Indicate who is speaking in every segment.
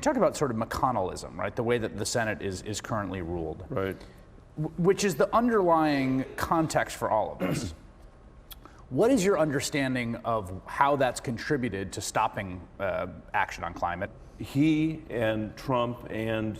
Speaker 1: You talked about sort of McConnellism, right? The way that the Senate is currently ruled.
Speaker 2: Right.
Speaker 1: Which is the underlying context for all of this. What is your understanding of how that's contributed to stopping action on climate?
Speaker 2: He and Trump and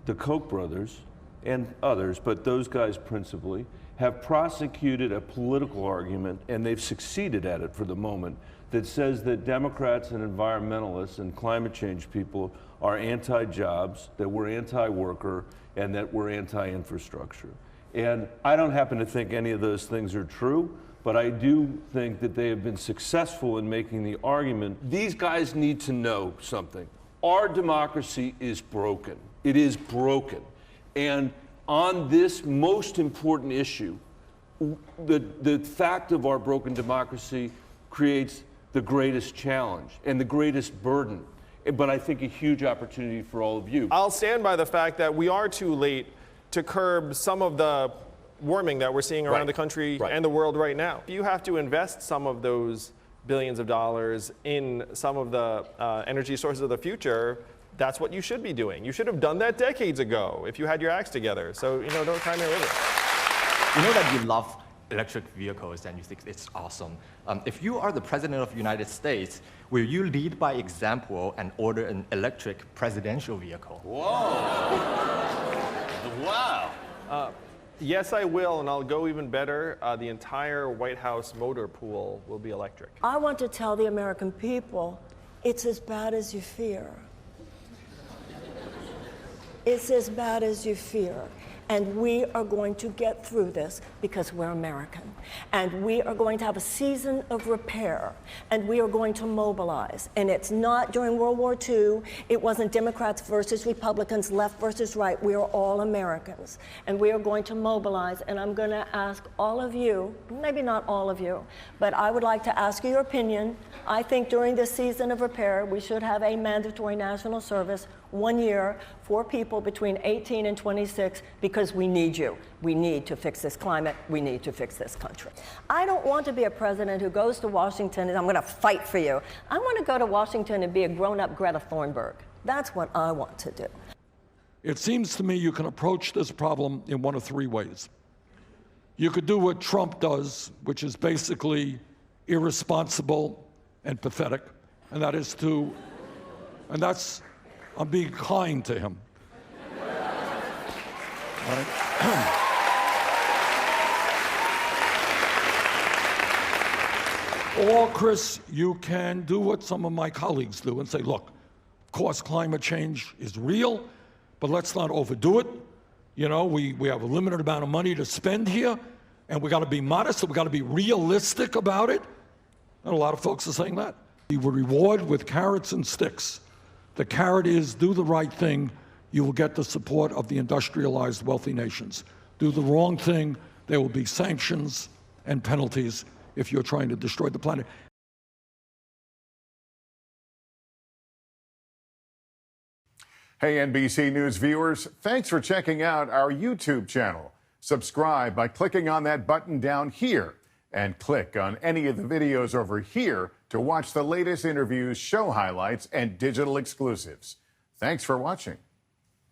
Speaker 2: the Koch brothers and others, but those guys principally, have prosecuted a political argument, and they've succeeded at it for the moment, that says that Democrats and environmentalists and climate change people are anti-jobs, that we're anti-worker, and that we're anti-infrastructure. And I don't happen to think any of those things are true, but I do think that they have been successful in making the argument. These guys need to know something. Our democracy is broken. It is broken. And on this most important issue, the fact of our broken democracy creates the greatest challenge and the greatest burden, but I think a huge opportunity for all of you.
Speaker 3: I'll stand by the fact that we are too late to curb some of the warming that we're seeing around the country and the world right now. You have to invest some of those billions of dollars in some of the energy sources of the future. That's what you should be doing. You should have done that decades ago if you had your acts together. So, don't cry me a river.
Speaker 4: You know that you love electric vehicles and you think it's awesome. If you are the president of the United States, will you lead by example and order an electric presidential vehicle?
Speaker 2: Whoa. Wow.
Speaker 3: Yes, I will, and I'll go even better. The entire White House motor pool will be electric.
Speaker 5: I want to tell the American people, it's as bad as you fear. It's as bad as you fear. And we are going to get through this because we're American. And we are going to have a season of repair. And we are going to mobilize. And it's not during World War II. It wasn't Democrats versus Republicans, left versus right. We are all Americans. And we are going to mobilize. And I'm going to ask all of you, maybe not all of you, but I would like to ask you your opinion. I think during this season of repair, we should have a mandatory national service 1 year for people between 18 and 26 because we need you. We need to fix this climate. We need to fix this country. I don't want to be a president who goes to Washington and I'm going to fight for you. I want to go to Washington and be a grown-up Greta Thunberg. That's what I want to do.
Speaker 6: It seems to me you can approach this problem in one of three ways. You could do what Trump does, which is basically irresponsible and pathetic, and that is to, and that's, I'm being kind to him. Right? Or, Chris, you can do what some of my colleagues do and say, look, of course climate change is real, but let's not overdo it. We have a limited amount of money to spend here, and we got to be modest, and we got to be realistic about it. And a lot of folks are saying that. We will reward with carrots and sticks. The carrot is do the right thing, you will get the support of the industrialized wealthy nations. Do the wrong thing, there will be sanctions and penalties if you're trying to destroy the planet.
Speaker 7: Hey, NBC News viewers, thanks for checking out our YouTube channel. Subscribe by clicking on that button down here and click on any of the videos over here to watch the latest interviews, show highlights, and digital exclusives. Thanks for watching.